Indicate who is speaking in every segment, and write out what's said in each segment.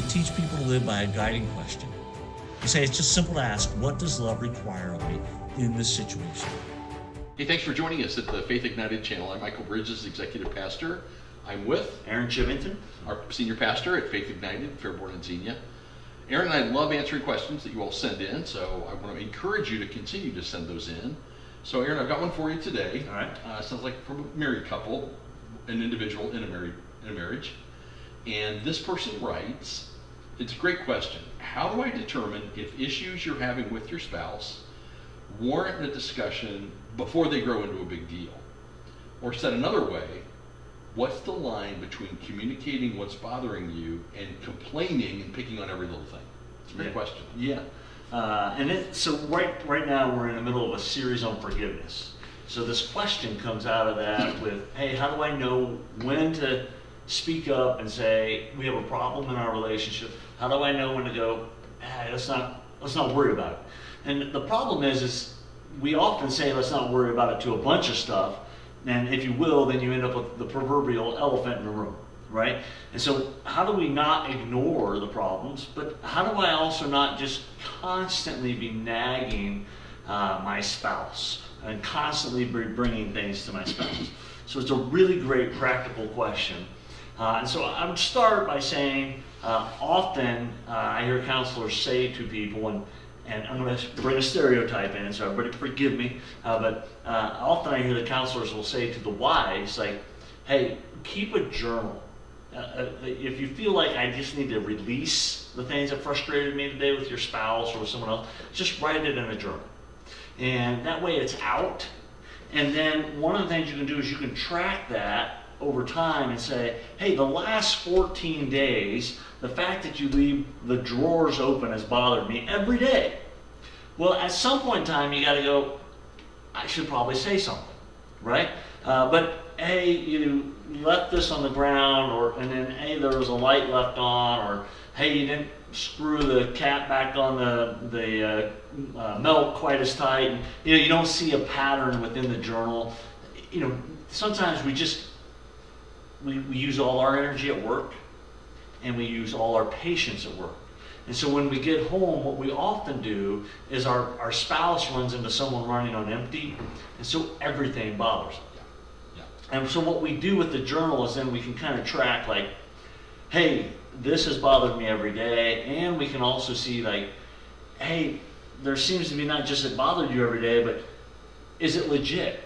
Speaker 1: we teach people to live by a guiding question. We say it's just simple to ask, what does love require of me in this situation?
Speaker 2: Hey, thanks for joining us at the Faith Ignited channel. I'm Michael Bridges, Executive Pastor. I'm with
Speaker 3: Aaron Chivington,
Speaker 2: our Senior Pastor at Faith Ignited, Fairborn and Xenia. Aaron and I love answering questions that you all send in, so I want to encourage you to continue to send those in. So Aaron, I've got one for you today.
Speaker 3: All right.
Speaker 2: Sounds like from a married couple, an individual in a marriage. And this person writes, it's a great question. How do I determine if issues you're having with your spouse warrant a discussion before they grow into a big deal? Or said another way, what's the line between communicating what's bothering you and complaining and picking on every little thing? It's a great question.
Speaker 3: Yeah. So right now we're in the middle of a series on forgiveness. So this question comes out of that with, hey, how do I know when to speak up and say we have a problem in our relationship? How do I know when to go, hey, let's not worry about it? And the problem is we often say let's not worry about it to a bunch of stuff, and if you will, then you end up with the proverbial elephant in the room, right? And so how do we not ignore the problems, but how do I also not just constantly be nagging my spouse and constantly be bringing things to my spouse? So it's a really great practical question. And so I would start by saying, often I hear counselors say to people, and I'm going to bring a stereotype in, so everybody forgive me, but often I hear the counselors will say to the wives, like, hey, keep a journal. If you feel like I just need to release the things that frustrated me today with your spouse or with someone else, just write it in a journal. And that way it's out. And then one of the things you can do is you can track that over time and say, hey, the last 14 days, the fact that you leave the drawers open has bothered me every day. Well, at some point in time, you got to go, I should probably say something, right? But hey, you left this on the ground, and then hey, there was a light left on, or hey, you didn't screw the cap back on the milk quite as tight. And, you don't see a pattern within the journal. Sometimes we use all our energy at work, and we use all our patience at work. And so when we get home, what we often do is our spouse runs into someone running on empty, and so everything bothers them.
Speaker 2: Yeah.
Speaker 3: And so what we do with the journal is then we can kind of track, like, hey, this has bothered me every day, and we can also see, like, hey, there seems to be not just it bothered you every day, but is it legit?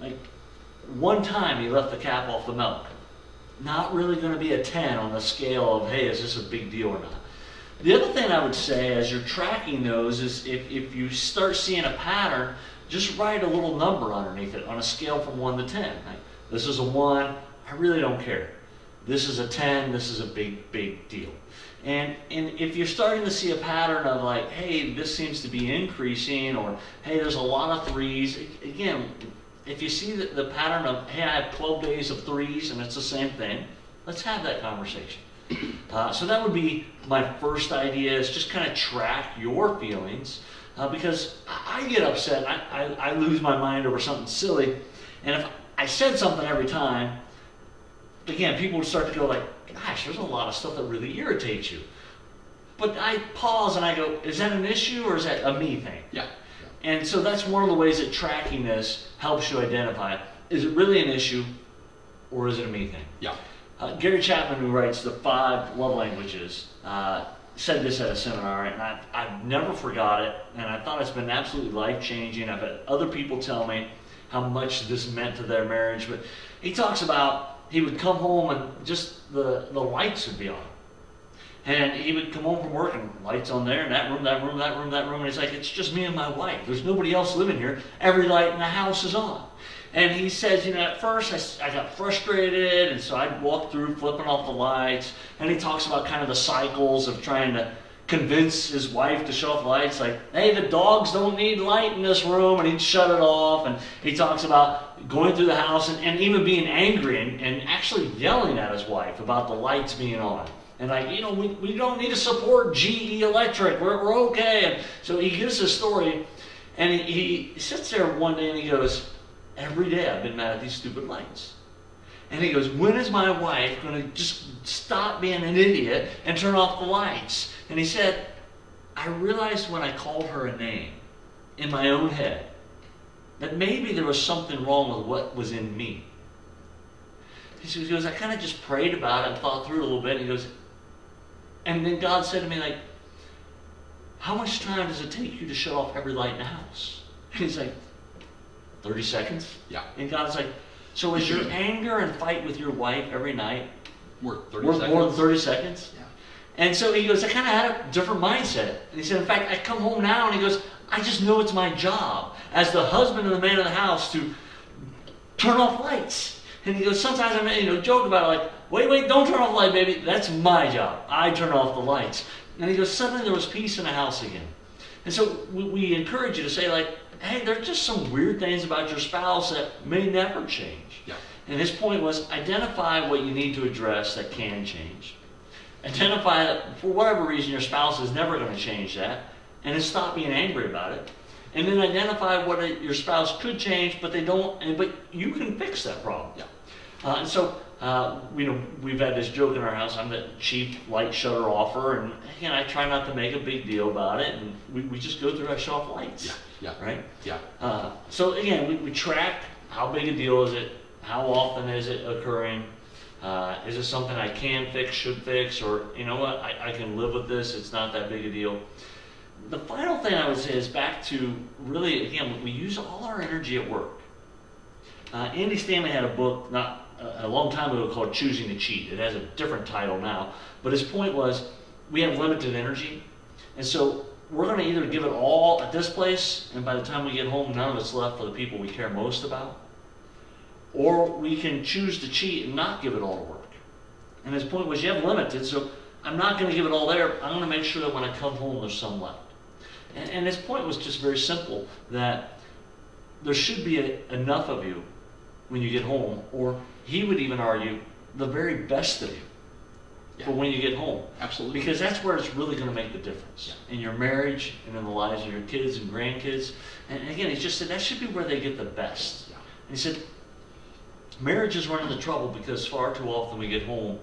Speaker 3: Like, one time you left the cap off the milk. Not really going to be a 10 on the scale of, hey, is this a big deal or not? The other thing I would say as you're tracking those is if you start seeing a pattern, just write a little number underneath it on a scale from 1 to 10. Like, this is a 1, I really don't care. This is a 10, this is a big, big deal. And if you're starting to see a pattern of like, hey, this seems to be increasing, or hey, there's a lot of 3s, again, if you see the pattern of, hey, I have 12 days of 3s and it's the same thing, let's have that conversation. So that would be my first idea, is just kind of track your feelings, because I get upset, I lose my mind over something silly, and if I said something every time, again, people would start to go like, gosh, there's a lot of stuff that really irritates you. But I pause and I go, is that an issue or is that a me thing?
Speaker 2: Yeah.
Speaker 3: And so that's one of the ways that tracking this helps you identify, is it really an issue or is it a me thing?
Speaker 2: Yeah.
Speaker 3: Gary Chapman, who writes the 5 love languages, said this at a seminar, and I've never forgot it, and I thought it's been absolutely life-changing. I've had other people tell me how much this meant to their marriage, but he talks about he would come home and just the lights would be on. And he would come home from work and lights on there, and that room, that room, that room, that room, and he's like, it's just me and my wife. There's nobody else living here. Every light in the house is on. And he says, at first I got frustrated, and so I'd walk through flipping off the lights. And he talks about kind of the cycles of trying to convince his wife to shut off the lights, like, hey, the dogs don't need light in this room, and he'd shut it off. And he talks about going through the house and even being angry and actually yelling at his wife about the lights being on. And like, we don't need to support GE Electric, we're okay. And so he gives this story, and he sits there one day and he goes, every day I've been mad at these stupid lights. And he goes, when is my wife going to just stop being an idiot and turn off the lights? And he said, I realized when I called her a name in my own head that maybe there was something wrong with what was in me. He goes, I kind of just prayed about it and thought through it a little bit. And he goes, and then God said to me, like, how much time does it take you to shut off every light in the house? And he's like, 30 seconds?
Speaker 2: Yeah.
Speaker 3: And God's like, so is your anger and fight with your wife every night
Speaker 2: Worth 30
Speaker 3: worth
Speaker 2: seconds.
Speaker 3: more than 30 seconds?
Speaker 2: Yeah.
Speaker 3: And so he goes, I kind of had a different mindset. And he said, in fact, I come home now and he goes, I just know it's my job as the husband and the man of the house to turn off lights. And he goes, sometimes I may, joke about it, like, wait, don't turn off the light, baby. That's my job. I turn off the lights. And he goes, suddenly there was peace in the house again. And so we encourage you to say, like, hey, there are just some weird things about your spouse that may never change.
Speaker 2: Yeah.
Speaker 3: And his point was, identify what you need to address that can change. Identify that for whatever reason your spouse is never going to change that, and then stop being angry about it. And then identify what your spouse could change, but they don't. But you can fix that problem.
Speaker 2: Yeah.
Speaker 3: And so, we've had this joke in our house. I'm the chief light shutter offer, and again, I try not to make a big deal about it, and we just go through. I shut off lights.
Speaker 2: Yeah.
Speaker 3: Right.
Speaker 2: Yeah.
Speaker 3: So again, we track how big a deal is it, how often is it occurring. Is it something I can fix, should fix, or you know what, I can live with this, it's not that big a deal. The final thing I would say is back to really, again, we use all our energy at work. Andy Stanley had a book not a long time ago called Choosing to Cheat. It has a different title now, but his point was we have limited energy, and so we're going to either give it all at this place, and by the time we get home, none of it's left for the people we care most about, or we can choose to cheat and not give it all to work. And his point was, you have limited, so I'm not going to give it all there. I'm going to make sure that when I come home, there's some left. And his point was just very simple, that there should be enough of you when you get home, or he would even argue, the very best of you for when you get home.
Speaker 2: Absolutely.
Speaker 3: Because that's where it's really going to make the difference. In your marriage and in the lives of your kids and grandkids. And again, he just said that should be where they get the best.
Speaker 2: Yeah.
Speaker 3: And he said, marriages run into trouble because far too often we get home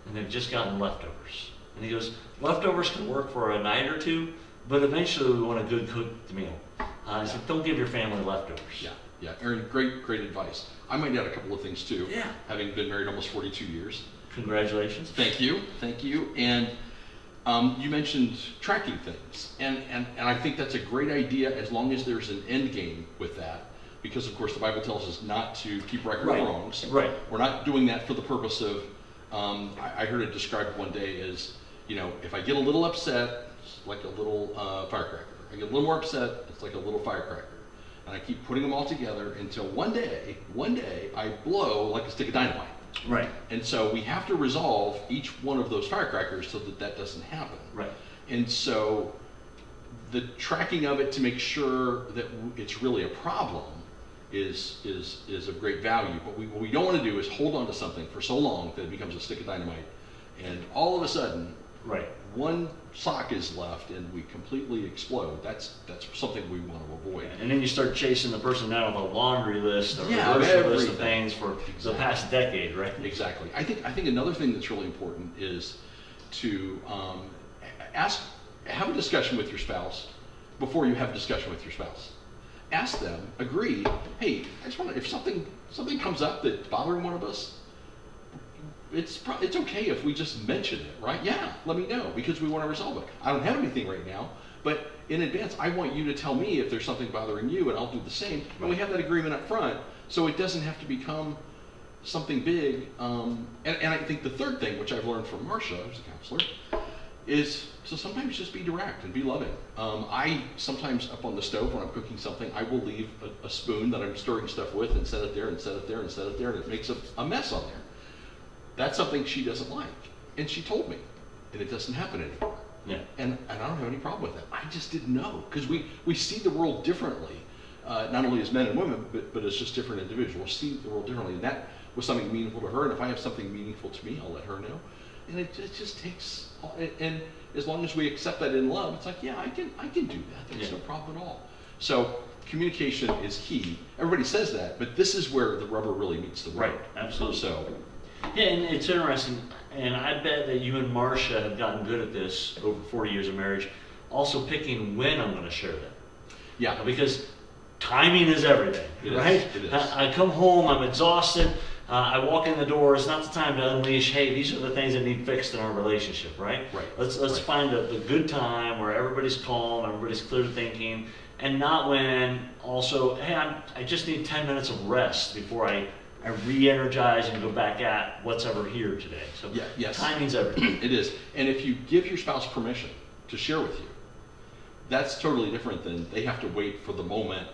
Speaker 3: and they've just gotten leftovers. And he goes, leftovers can work for a night or two, but eventually we want a good cooked meal. He said, don't give your family leftovers.
Speaker 2: Yeah, Aaron, great advice. I might add a couple of things too.
Speaker 3: Yeah.
Speaker 2: Having been married almost 42 years.
Speaker 3: Congratulations.
Speaker 2: Thank you. And you mentioned tracking things, and I think that's a great idea as long as there's an end game with that, because of course the Bible tells us not to keep record of wrongs.
Speaker 3: Right.
Speaker 2: We're not doing that for the purpose of. I heard it described one day as, if I get a little upset, it's like a little firecracker. I get a little more upset, it's like a little firecracker. And I keep putting them all together until one day I blow like a stick of dynamite.
Speaker 3: Right.
Speaker 2: And so we have to resolve each one of those firecrackers so that doesn't happen.
Speaker 3: Right.
Speaker 2: And so the tracking of it to make sure that it's really a problem is of great value. But what we don't want to do is hold on to something for so long that it becomes a stick of dynamite, and all of a sudden, one sock is left and we completely explode. That's something we want to avoid.
Speaker 3: And then you start chasing the person down with a laundry list or
Speaker 2: Yeah,
Speaker 3: a grocery list of
Speaker 2: everything.
Speaker 3: things for the past decade, right?
Speaker 2: Exactly. I think another thing that's really important is to have a discussion with your spouse before you have a discussion with your spouse. Ask them, agree, hey, I just want to, if something comes up that's bothering one of us, it's okay if we just mention it, right? Yeah, let me know, because we want to resolve it. I don't have anything right now, but in advance, I want you to tell me if there's something bothering you, and I'll do the same. And we have that agreement up front, so it doesn't have to become something big. And I think the third thing, which I've learned from Marcia, who's a counselor, is to sometimes just be direct and be loving. I sometimes, up on the stove when I'm cooking something, I will leave a spoon that I'm stirring stuff with and set it there and set it there and set it there, and it makes a mess on there. That's something she doesn't like, and she told me, and it doesn't happen anymore.
Speaker 3: Yeah.
Speaker 2: And I don't have any problem with that. I just didn't know, because we see the world differently, not only as men and women, but as just different individuals see the world differently, and that was something meaningful to her. And if I have something meaningful to me, I'll let her know. And it just takes, and as long as we accept that in love, it's like, yeah, I can do that. There's no problem at all. So communication is key. Everybody says that, but this is where the rubber really meets the road.
Speaker 3: Right, absolutely.
Speaker 2: So,
Speaker 3: Yeah, and it's interesting, and I bet that you and Marcia have gotten good at this over 40 years of marriage, also picking when I'm going to share them.
Speaker 2: yeah,
Speaker 3: Because timing is everything,
Speaker 2: It is,
Speaker 3: right?
Speaker 2: it is.
Speaker 3: I come home, I'm exhausted, I walk in the door, it's not the time to unleash, hey, these are the things that need fixed in our relationship, right?
Speaker 2: Right.
Speaker 3: Let's
Speaker 2: Right.
Speaker 3: find the good time where everybody's calm, everybody's clear thinking, and not when also, hey, I just need 10 minutes of rest before I re-energize and go back at what's ever here today. So
Speaker 2: Yeah, yes.
Speaker 3: timing's everything.
Speaker 2: it is. And if you give your spouse permission to share with you, that's totally different than they have to wait for the moment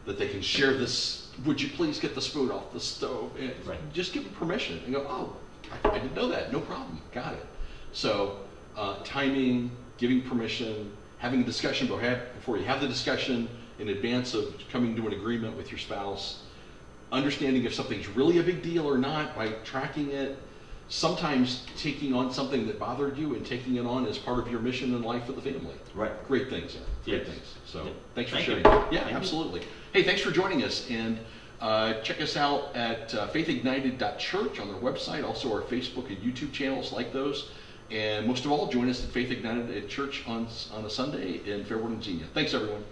Speaker 2: that they can share this. Would you please get the spoon off the stove? And
Speaker 3: Right.
Speaker 2: just give them permission and go, oh, I didn't know that. No problem. Got it. So timing, giving permission, having a discussion before you have the discussion in advance of coming to an agreement with your spouse, understanding if something's really a big deal or not by tracking it, sometimes taking on something that bothered you and taking it on as part of your mission in life for the family.
Speaker 3: Right.
Speaker 2: Great things. Great
Speaker 3: Yes.
Speaker 2: things. So
Speaker 3: Yeah.
Speaker 2: thanks for
Speaker 3: Thank
Speaker 2: sharing.
Speaker 3: you.
Speaker 2: Yeah,
Speaker 3: Thank you.
Speaker 2: absolutely. Hey, thanks for joining us. And check us out at faithignited.church on their website, also our Facebook and YouTube channels like those. And most of all, join us at Faith Ignited at Church on a Sunday in Fairborn and Xenia. Thanks, everyone.